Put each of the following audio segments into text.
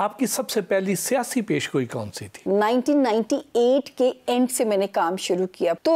आपकी सबसे पहली सियासी पेशगोई कौन सी थी? 1998 के एंड से मैंने काम शुरू किया। तो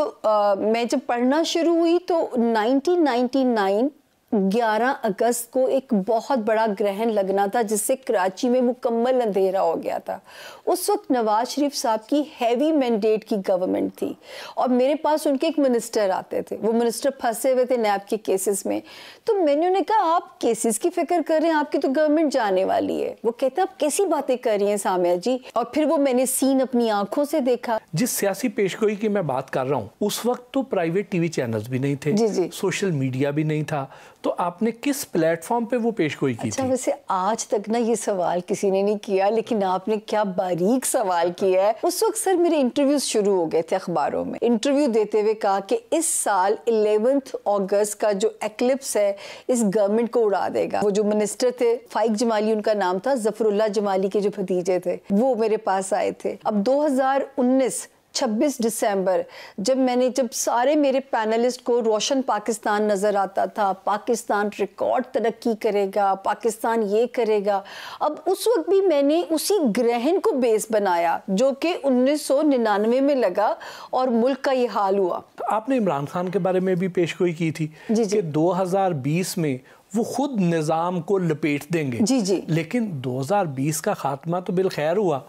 मैं जब पढ़ना शुरू हुई तो 1999 11 अगस्त को एक बहुत बड़ा ग्रहण लगना था जिससे कराची में मुकम्मल अंधेरा हो गया था। उस वक्त नवाज शरीफ साहब की हैवी मैंडेट की गवर्नमेंट थी और मेरे पास उनके एक मिनिस्टर आते थे। वो मिनिस्टर फंसे हुए थे नैब के केसेस में। तो मैंने उन्हें कहा, आप केसेस की फिक्र कर रहे हैं, आपकी तो गवर्नमेंट जाने वाली है। वो कहते हैं, आप कैसी बातें कर रही हैं सामिया जी। और फिर वो मैंने सीन अपनी आंखों से देखा। जिस सियासी पेशगोई की मैं बात कर रहा हूँ, उस वक्त तो प्राइवेट टीवी चैनल्स भी नहीं थे, जी। सोशल मीडिया भी नहीं था, तो आपने किस प्लेटफॉर्म पे वो पेशगोई की थी? वैसे आज तक ना ये सवाल किसी ने नहीं किया, लेकिन आपने क्या बारीक सवाल किया है। उस वक्त सर मेरे इंटरव्यूज शुरू हो गए थे अखबारों में। इंटरव्यू देते हुए कहा कि इस साल 11 अगस्त का जो एक्लिप्स है इस गवर्नमेंट को उड़ा देगा। वो जो मिनिस्टर थे, फाइक जमाली उनका नाम था, जफरुल्लाह जमाली के जो भतीजे थे, वो मेरे पास आए थे। अब 2019 26 दिसंबर जब सारे मेरे पैनलिस्ट को रोशन पाकिस्तान नज़र आता था, पाकिस्तान रिकॉर्ड तरक्की करेगा, पाकिस्तान ये करेगा, अब उस वक्त भी मैंने उसी ग्रहण को बेस बनाया जो कि 1999 में लगा और मुल्क का ये हाल हुआ। आपने इमरान खान के बारे में भी पेशगोई की थी कि 2020 में वो खुद निज़ाम को लपेट देंगे। जी। लेकिन 2020 का खात्मा तो बिलखैर हुआ।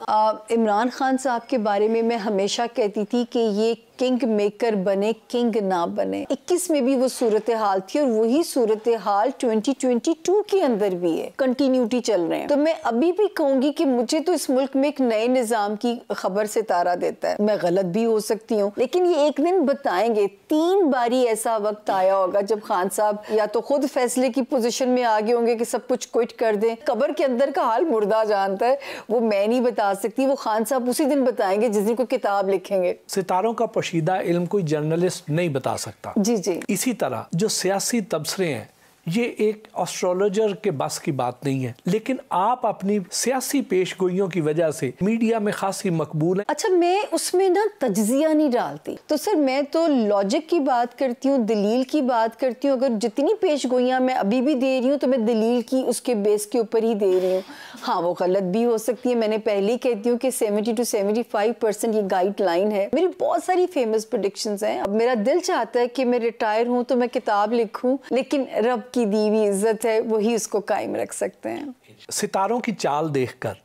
इमरान खान साहब के बारे में मैं हमेशा कहती थी कि ये किंग मेकर बने, किंग ना बने। 21 में भी वो सूरत हाल थी और वही सूरत हाल 2022 के अंदर भी है, कंटिन्यूटी चल रहे हैं। तो मैं अभी भी कहूंगी कि मुझे तो इस मुल्क में एक नए निजाम की खबर से तारा देता है। मैं गलत भी हो सकती हूँ, लेकिन ये एक दिन बताएंगे। 3 बारी ऐसा वक्त आया होगा जब खान साहब या तो खुद फैसले की पोजीशन में आ गए होंगे कि सब कुछ क्विट कर दें। कब्र के अंदर का हाल मुर्दा जानता है, वो मैं नहीं बता सकती, वो खान साहब उसी दिन बताएंगे जिस दिन कोई किताब लिखेंगे। सितारों का पोशीदा इल्म कोई जर्नलिस्ट नहीं बता सकता। जी। इसी तरह जो सियासी तबसरे हैं, ये एक एस्ट्रोलॉजर के बस की बात नहीं है, लेकिन आप अपनी सियासी पेशगोइयों की वजह से मीडिया में खासी मकबूल है। अच्छा, मैं उसमें ना तज्जिया नहीं डालती। तो सर मैं तो लॉजिक की बात करती हूँ, दलील की बात करती हूँ। अगर जितनी पेशगोइयाँ मैं अभी भी दे रही हूँ तो मैं दलील की उसके बेस के ऊपर ही दे रही हूँ। हाँ, वो गलत भी हो सकती है। मैंने पहले ही कहती हूँ कि 70 to 75% ये गाइडलाइन है। मेरी बहुत सारी फेमस प्रेडिक्शंस हैं। अब मेरा दिल चाहता है कि मैं रिटायर हूँ तो मैं किताब लिखूँ, लेकिन रब की दी हुई इज्जत है, वही उसको कायम रख सकते हैं। सितारों की चाल देखकर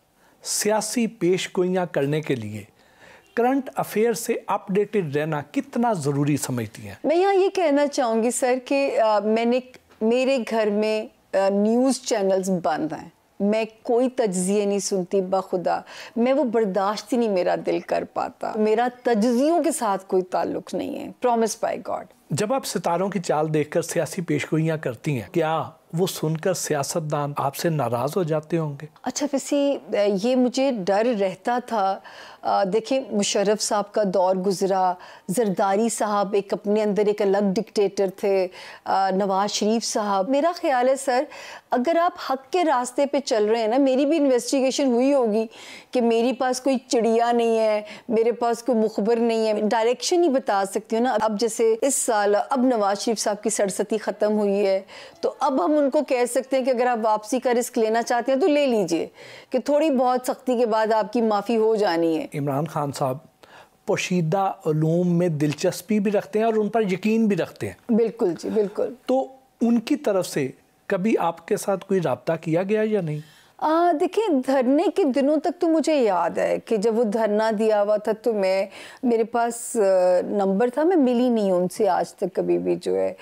सियासी पेशगोइयां करने के लिए करंट अफेयर से अपडेटेड रहना कितना ज़रूरी समझती हैं? मैं यहाँ ये कहना चाहूँगी सर कि मेरे घर में न्यूज़ चैनल्स बंद हैं। मैं कोई तज्जिए नहीं सुनती, बखुदा मैं वो बर्दाश्त ही नहीं मेरा दिल कर पाता। मेरा तज्जियों के साथ कोई ताल्लुक नहीं है, प्रॉमिस बाय गॉड। जब आप सितारों की चाल देखकर सियासी पेशगोइयां करती हैं, क्या वो सुनकर सियासतदान आपसे नाराज हो जाते होंगे? अच्छा, वैसे ये मुझे डर रहता था। देखिए, मुशर्रफ साहब का दौर गुजरा, जरदारी साहब एक अपने अंदर एक अलग डिक्टेटर थे, नवाज शरीफ साहब। मेरा ख्याल है सर, अगर आप हक के रास्ते पे चल रहे हैं ना, मेरी भी इन्वेस्टिगेशन हुई होगी कि मेरे पास कोई चिड़िया नहीं है, मेरे पास कोई मुखबर नहीं है, डायरेक्शन ही बता सकती हूँ ना। अब जैसे इस साल अब नवाज शरीफ साहब की सरसती ख़त्म हुई है, तो अब हम उनको कह सकते हैं कि अगर आप वापसी का रिस्क लेना चाहते हैं तो ले लीजिए, कि थोड़ी बहुत सख्ती के बाद आपकी माफ़ी हो जानी है। इमरान खान साहब पोशीदा उलूम में दिलचस्पी भी रखते हैं और उन पर यकीन भी रखते हैं। बिल्कुल जी, बिल्कुल। तो उनकी तरफ से कभी आपके साथ कोई राब्ता किया गया या नहीं? देखिए, धरने के दिनों तक तो मुझे याद है कि जब वो धरना दिया हुआ था तो मेरे पास नंबर था, मैं मिली नहीं उनसे आज तक कभी भी जो है।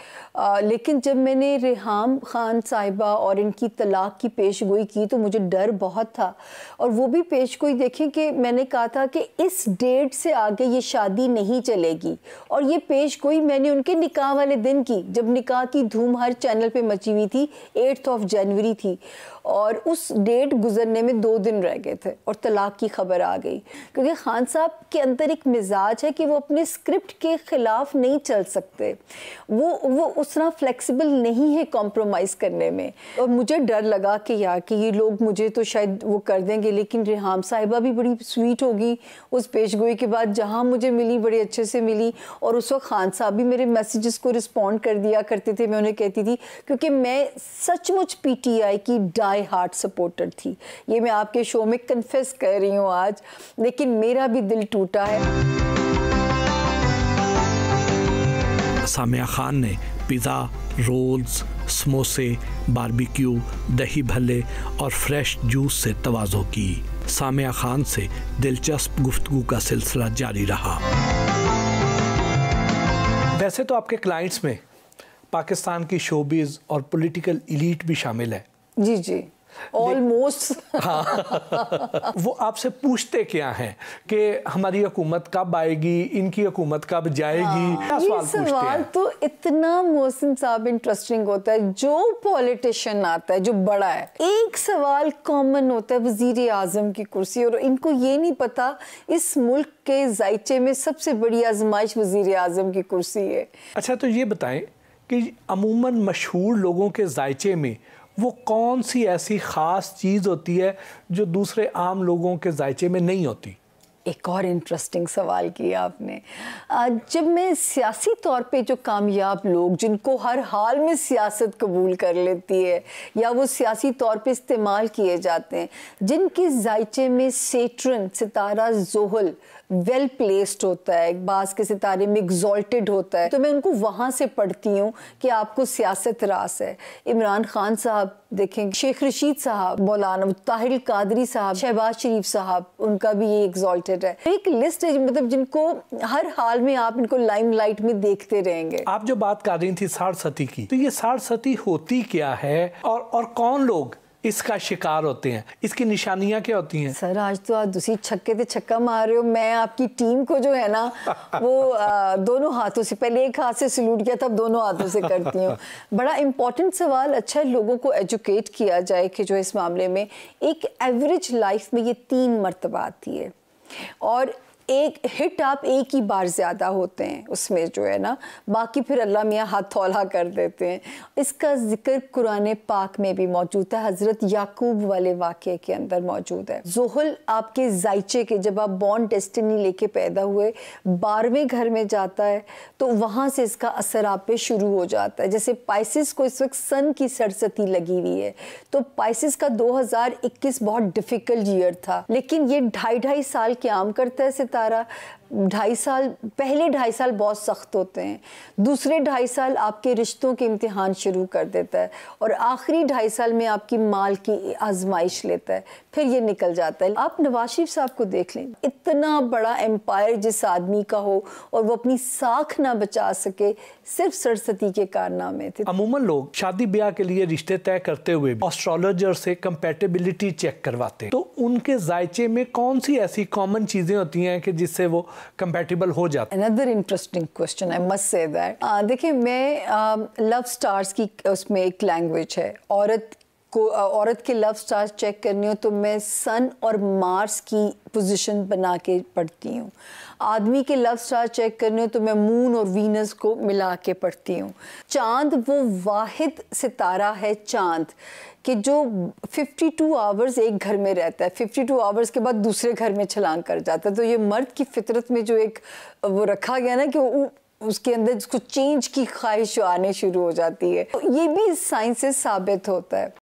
लेकिन जब मैंने रेहाम खान साहिबा और इनकी तलाक की पेशगोई की तो मुझे डर बहुत था। और वो भी पेशगोई देखें कि मैंने कहा था कि इस डेट से आगे ये शादी नहीं चलेगी, और ये पेशगोई मैंने उनके निकाह वाले दिन की, जब निकाह की धूम हर चैनल पे मची हुई थी। 8 जनवरी थी और उस डेट गुजरने में 2 दिन रह गए थे और तलाक की खबर आ गई। क्योंकि खान साहब के अंदर एक मिजाज है कि वो अपने स्क्रिप्ट के खिलाफ नहीं चल सकते, वो उस तरह फ्लेक्सिबल नहीं है कॉम्प्रोमाइज़ करने में। और मुझे डर लगा कि यार कि ये लोग मुझे तो शायद वो कर देंगे, लेकिन रेहाम साहिबा भी बड़ी स्वीट होगी उस पेशगोई के बाद, जहाँ मुझे मिली बड़े अच्छे से मिली। और उस वक्त खान साहब भी मेरे मैसेजेस को रिस्पॉन्ड कर दिया करते थे, मैं उन्हें कहती थी, क्योंकि मैं सचमुच PTI की डाई हार्ट सपोर्टर थी। ये मैं आपके शो में कन्फेस कर रही हूँ आज, लेकिन मेरा भी दिल टूटा है। सामिया खान ने पिज़्ज़ा, रोल्स, समोसे, बारबेक्यू, दही भल्ले और फ्रेश जूस से तवाज़ो की। सामिया खान से दिलचस्प गुफ्तगू का सिलसिला जारी रहा। वैसे तो आपके क्लाइंट्स में पाकिस्तान की शोबिज़ और पॉलिटिकल एलीट भी शामिल है। जी जी, ऑलमोस्ट। हाँ। वो आपसे पूछते क्या हैं कि हमारी हुकूमत कब आएगी, इनकी हुकूमत कब जाएगी? क्या ये सवाल तो इतना मोहसिन साहब इंटरेस्टिंग होता है। जो पॉलिटिशियन आता है जो बड़ा है, एक सवाल कॉमन होता है वजीर आजम की कुर्सी, और इनको ये नहीं पता इस मुल्क के जायचे में सबसे बड़ी आजमाइश वजीर आजम की कुर्सी है। अच्छा, तो ये बताएं कि अमूमन मशहूर लोगों के जायचे में वो कौन सी ऐसी ख़ास चीज़ होती है जो दूसरे आम लोगों के जायचे में नहीं होती? एक और इंटरेस्टिंग सवाल किया आपने। जब मैं सियासी तौर पे जो कामयाब लोग जिनको हर हाल में सियासत कबूल कर लेती है या वो सियासी तौर पे इस्तेमाल किए जाते हैं, जिनके जायचे में सेट्रन, सितारा ज़ोहल वेल प्लेस्ड होता है, बाज़ के सितारे में एग्जॉल्टेड होता है, तो मैं उनको वहाँ से पढ़ती हूँ कि आपको सियासत रास है। इमरान खान साहब देखें, शेख रशीद साहब, मौलाना ताहिर कादरी साहब, शहबाज शरीफ साहब, उनका भी ये एग्जॉल्टेड है। एक लिस्ट है मतलब जिनको हर हाल में आप इनको लाइमलाइट में देखते रहेंगे। आप जो बात कर रही थी साठ सती की, तो ये साठ सती होती क्या है और कौन लोग इसका शिकार होते हैं? इसकी निशानियां क्या होती हैं? सर, आज तो आप दूसरी छक्के पे छक्का मार रहे हो। मैं आपकी टीम को जो है ना वो दोनों हाथों से, पहले एक हाथ से सल्यूट किया, तब दोनों हाथों से करती हूँ। बड़ा इंपॉर्टेंट सवाल। अच्छा, लोगों को एजुकेट किया जाए कि जो इस मामले में एक एवरेज लाइफ में ये 3 मरतबा आती है, और एक हिट आप एक ही बार ज़्यादा होते हैं उसमें जो है ना, बाकी फिर अल्लाह मियाँ हाथ थौला कर देते हैं। इसका जिक्र कुरान पाक में भी मौजूद है, हज़रत याकूब वाले वाक़े के अंदर मौजूद है। ज़ोहल आपके जायचे के, जब आप बॉर्न डेस्टिनी लेके पैदा हुए, 12वें घर में जाता है, तो वहाँ से इसका असर आप पे शुरू हो जाता है। जैसे पाइसिस को इस वक्त सन की सरसती लगी हुई है, तो पाइसिस का 2021 बहुत डिफ़िकल्ट ईयर था, लेकिन ये 2.5 साल क़याम करता है सितारा। 2.5 साल, पहले 2.5 साल बहुत सख्त होते हैं, दूसरे 2.5 साल आपके रिश्तों के इम्तिहान शुरू कर देता है, और आखिरी 2.5 साल में आपकी माल की आजमाइश लेता है, फिर ये निकल जाता है। आप नवाज शरीफ साहब को देख लें, इतना बड़ा एम्पायर जिस आदमी का हो और वो अपनी साख ना बचा सके, सिर्फ सरसती के कारनामे थे। अमूमन लोग शादी ब्याह के लिए रिश्ते तय करते हुए एस्ट्रोलॉजर से कंपैटिबिलिटी चेक करवाते हैं, तो उनके जायचे में कौन सी ऐसी कॉमन चीजें होती हैं कि जिससे वो कंपैटिबल हो जाते हैं? Another interesting question, I must say that. देखिए, मैं लव स्टार्स की उसमें एक लैंग्वेज है। औरत के लव स्टार्स चेक करनी हो तो मैं सन और मार्स की पोजीशन बना के पढ़ती हूँ। आदमी के लव स्टार चेक करने हो तो मैं मून और वीनस को मिला के पढ़ती हूँ। चांद वो वाहिद सितारा है चांद कि जो 52 आवर्स एक घर में रहता है, 52 आवर्स के बाद दूसरे घर में छलांग कर जाता है। तो ये मर्द की फितरत में जो एक वो रखा गया ना कि उसके अंदर उसको चेंज की ख्वाहिश आने शुरू हो जाती है, तो ये भी साइंस से साबित होता है।